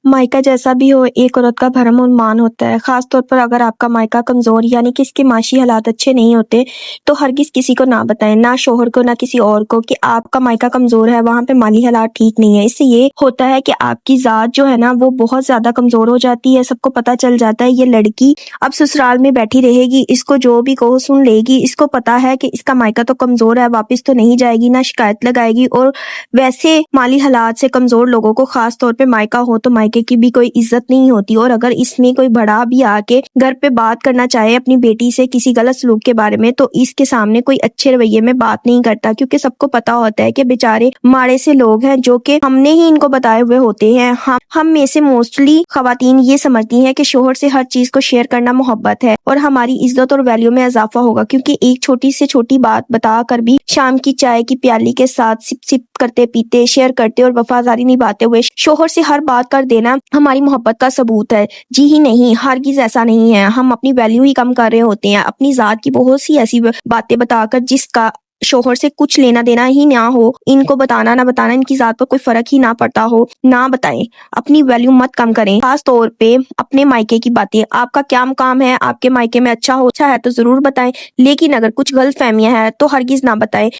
मायका जैसा भी हो, एक औरत का भरम और मान होता है। खास तौर पर अगर आपका मायका कमजोर यानी कि इसके माशी हालात अच्छे नहीं होते तो हरगिज किसी को ना बताएं, ना शोहर को ना किसी और को, कि आपका मायका कमजोर है, वहां पे माली हालात ठीक नहीं है। इससे ये होता है कि आपकी जात जो है ना वो बहुत ज्यादा कमजोर हो जाती है। सबको पता चल जाता है ये लड़की अब ससुराल में बैठी रहेगी, इसको जो भी कहो सुन लेगी। इसको पता है कि इसका मायका तो कमजोर है, वापस तो नहीं जाएगी, ना शिकायत लगाएगी। और वैसे माली हालात से कमजोर लोगों को, खास तौर पे मायका हो तो मायके की भी कोई इज्जत नहीं होती। और अगर इसमें कोई बड़ा भी आके घर पे बात करना चाहे अपनी बेटी से किसी गलत सलूक के बारे में, तो इसके सामने कोई अच्छे रवैये में बात नहीं करता, क्योंकि सबको पता होता है कि बेचारे माड़े से लोग हैं जो कि हमने ही इनको बताए हुए होते हैं। हम में से मोस्टली खवातीन ये समझती हैं कि शोहर से हर चीज को शेयर करना मोहब्बत है और हमारी इज्जत और वैल्यू में इजाफा होगा, क्योंकि एक छोटी से छोटी बात बता कर भी शाम की चाय की प्याली के साथ सिप सिप करते पीते, शेयर करते और वफादारी निभाते हुए शोहर से हर बात कर देना हमारी मोहब्बत का सबूत है। जी ही नहीं, हरगिज ऐसा नहीं है। हम अपनी वैल्यू ही कम कर रहे होते हैं, अपनी जात की बहुत सी ऐसी बातें बताकर जिसका शोहर से कुछ लेना देना ही ना हो। इनको बताना ना बताना, इनकी जात पर कोई फर्क ही ना पड़ता हो, ना बताएं। अपनी वैल्यू मत कम करें, खास तौर पे अपने मायके की बातें। आपका क्या मुकाम है, आपके मायके में अच्छा है तो जरूर बताएं, लेकिन अगर कुछ गलत फहमियां हैं तो हरगिज ना बताएं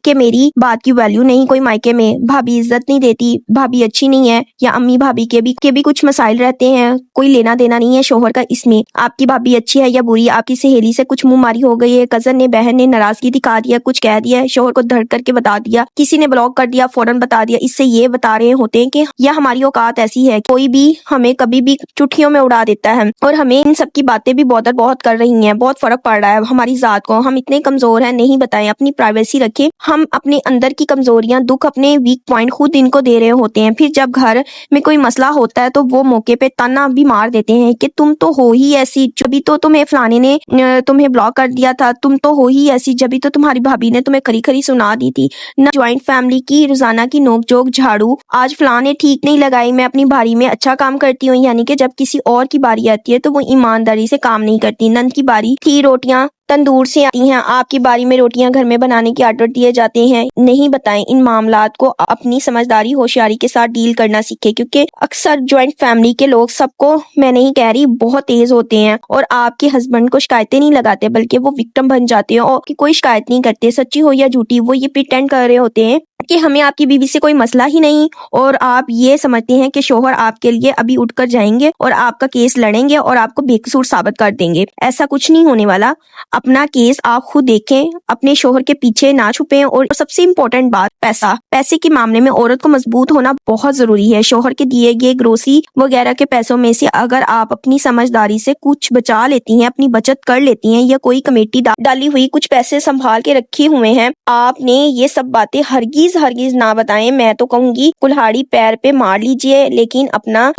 कि मेरी बात की वैल्यू नहीं कोई मायके में, भाभी इज्जत नहीं देती, भाभी अच्छी नहीं है, या अम्मी भाभी के भी कुछ मसाइल रहते हैं, कोई लेना देना नहीं है शोहर का इसमें। आपकी भाभी अच्छी है या बुरी, आपकी सहेली से कुछ मुंह मारी हो गई है, कजन ने, बहन ने नाराजगी दिखा दिया, कुछ कह दिया, शोहर को धड़ करके बता दिया, किसी ने ब्लॉक कर दिया, फौरन बता दिया। इससे ये बता रहे होते हैं कि यह हमारी औकात ऐसी है, कोई भी हमें कभी भी चुटकियों में उड़ा देता है। और हमें इन सब की बातें भी बहुत कर रही हैं, बहुत फर्क पड़ रहा है हमारी जात को। हम इतने कमजोर हैं, नहीं बताएं, अपनी प्राइवेसी रखें। हम अपने अंदर की कमजोरियां, दुख, अपने वीक पॉइंट खुद इनको दे रहे होते हैं। फिर जब घर में कोई मसला होता है तो वो मौके पे ताना भी मार देते हैं कि तुम तो हो ही ऐसी, जब तो तुम्हें फलाने ने तुम्हें ब्लॉक कर दिया था, तुम तो हो ही ऐसी, जब तो तुम्हारी भाभी ने तुम्हें खरी खरी सुना दी थी ना। ज्वाइंट फैमिली की रोजाना की नोकझोंक, झाड़ू, आज फलाने ठीक नहीं लगाई, मैं अपनी बारी में अच्छा काम करती हूँ, यानी कि जब किसी और की बारी आती है तो वो ईमानदारी से काम नहीं करती। नंद की बारी थी, रोटियां तंदूर से आती हैं, आपकी बारी में रोटियां घर में बनाने के आर्डर दिए जाते हैं। नहीं बताएं इन मामलात को, अपनी समझदारी होशियारी के साथ डील करना सीखें, क्योंकि अक्सर ज्वाइंट फैमिली के लोग, सबको मैं नहीं कह रही, बहुत तेज होते हैं और आपके हस्बैंड को शिकायतें नहीं लगाते, बल्कि वो विक्टिम बन जाते हैं और कि कोई शिकायत नहीं करते। सच्ची हो या झूठी, वो ये प्रिटेंड कर रहे होते हैं कि हमें आपकी बीवी से कोई मसला ही नहीं, और आप ये समझते हैं कि शोहर आपके लिए अभी उठकर जाएंगे और आपका केस लड़ेंगे और आपको बेकसूर साबित कर देंगे। ऐसा कुछ नहीं होने वाला। अपना केस आप खुद देखें, अपने शोहर के पीछे ना छुपें। और सबसे इम्पोर्टेंट बात, पैसे के मामले में औरत को मजबूत होना बहुत जरूरी है। शोहर के दिए गए ग्रोसरी वगैरह के पैसों में से अगर आप अपनी समझदारी से कुछ बचा लेती हैं, अपनी बचत कर लेती हैं, या कोई कमेटी डाली हुई कुछ पैसे संभाल के रखे हुए हैं, आपने ये सब बातें हरगिज ना बताएं। मैं तो कहूंगी कुल्हाड़ी पैर पे मार लीजिए, लेकिन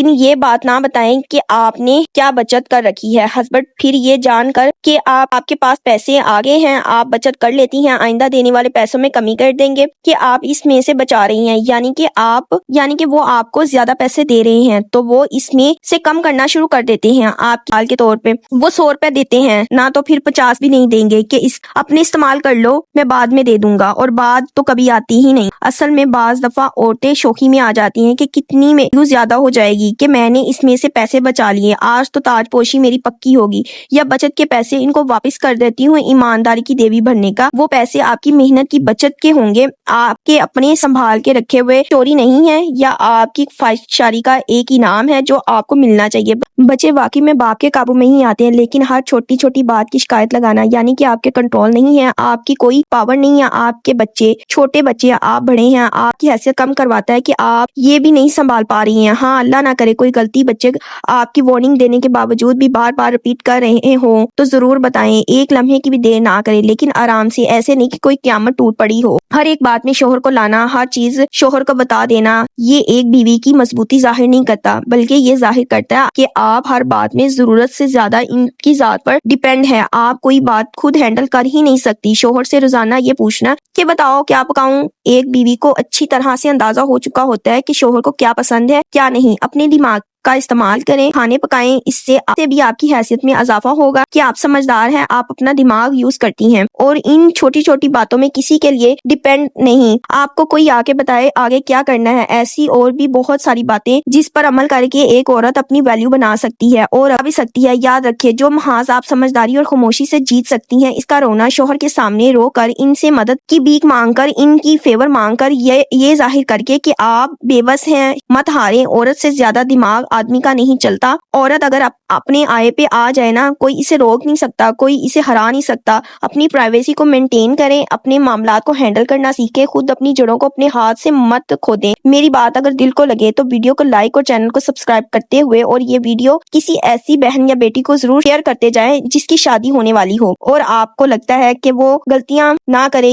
ये बात ना बताएं कि आपने क्या बचत कर रखी है। हस्बैंड फिर ये जानकर कि आपके पास पैसे आ गए हैं, आप बचत कर लेती हैं, आइंदा देने वाले पैसों में कमी कर देंगे कि आप इसमें से बचा रही हैं, यानी कि वो आपको ज्यादा पैसे दे रहे हैं तो वो इसमें से कम करना शुरू कर देते हैं। आप हाल के तौर पे वो 100 रुपए देते हैं ना, तो फिर 50 भी नहीं देंगे कि इस अपने इस्तेमाल कर लो, मैं बाद में दे दूंगा, और बाद तो कभी आती ही नहीं। असल में बाज दफा औरतें शौकी में आ जाती हैं कि कितनी में यूज ज्यादा हो जाएगी, कि मैंने इसमें से पैसे बचा लिए, आज तो ताजपोशी मेरी पक्की होगी, या बचत के पैसे इनको वापस कर देती हूँ ईमानदारी की देवी बनने का। वो पैसे आपकी मेहनत की बचत के होंगे, आपके अपने संभाल के रखे हुए चोरी नहीं है, या आपकी ख्वाहिशशारी का एक इनाम है जो आपको मिलना चाहिए। बच्चे वाकई में बाप के काबू में ही आते हैं, लेकिन हर छोटी छोटी बात की शिकायत लगाना, यानी कि आपके कंट्रोल नहीं है, आपकी कोई पावर नहीं है। आपके बच्चे छोटे बच्चे, आप बड़े हैं, आपकी हैसियत कम करवाता है कि आप ये भी नहीं संभाल पा रही हैं। हाँ, अल्लाह ना करे कोई गलती बच्चे आपकी वार्निंग देने के बावजूद भी बार बार रिपीट कर रहे हो तो जरूर बताएं। एक लम्हे की भी देर ना करें, लेकिन आराम से, ऐसे नहीं कि कोई क़यामत टूट पड़ी हो। हर एक बात में शोहर को लाना, हर चीज शोहर को बता देना, ये एक बीवी की मजबूती जाहिर नहीं करता, बल्कि ये जाहिर करता है कि आप हर बात में जरूरत से ज्यादा इनकी जात पर डिपेंड है। आप कोई बात खुद हैंडल कर ही नहीं सकती। शोहर से रोजाना ये पूछना कि बताओ क्या पकाऊं, एक बीवी को अच्छी तरह से अंदाजा हो चुका होता है कि शोहर को क्या पसंद है क्या नहीं। अपने दिमाग کا استعمال کریں، کھانے پکائیں، اس سے بھی آپ کی حیثیت میں اضافہ ہوگا کہ آپ سمجھدار ہیں، آپ اپنا دماغ یوز کرتی ہیں اور ان چھوٹی چھوٹی باتوں میں کسی کے لیے ڈیپینڈ نہیں، آپ کو کوئی آ کے بتائے آگے کیا کرنا ہے۔ ایسی اور بھی بہت ساری باتیں جس پر عمل کر کے ایک عورت اپنی ویلیو بنا سکتی ہے اور بھی سکتی ہے۔ یاد رکھیں، جو محاذ آپ سمجھداری اور خاموشی سے جیت سکتی ہیں، اس کا رونا شوہر کے سامنے رو کر، ان سے مدد کی بھیک مانگ کر، ان کی فیور مانگ کر، یہ ظاہر کر کے کہ آپ بے بس ہیں، مت ہاریں۔ عورت سے زیادہ دماغ آدمی کا نہیں چلتا۔ عورت اگر اپنے آئے پہ آ جائے نا، کوئی اسے روک نہیں سکتا، کوئی اسے ہرا نہیں سکتا۔ اپنی پرائیویسی کو مینٹین کریں، اپنے معاملات کو ہینڈل کرنا سیکھیں، خود اپنی جڑوں کو اپنے ہاتھ سے مت کھو دیں۔ میری بات اگر دل کو لگے تو ویڈیو کو لائک اور چینل کو سبسکرائب کرتے ہوئے اور یہ ویڈیو کسی ایسی بہن یا بیٹی کو ضرور شیئر کرتے جائیں جس کی شادی ہونے والی ہو اور آپ کو لگتا ہے کہ وہ غلطیاں نہ کرے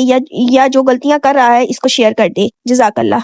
یا جو غلطیاں کر رہا ہے اس کو شیئر کر دے۔ جزاک اللہ۔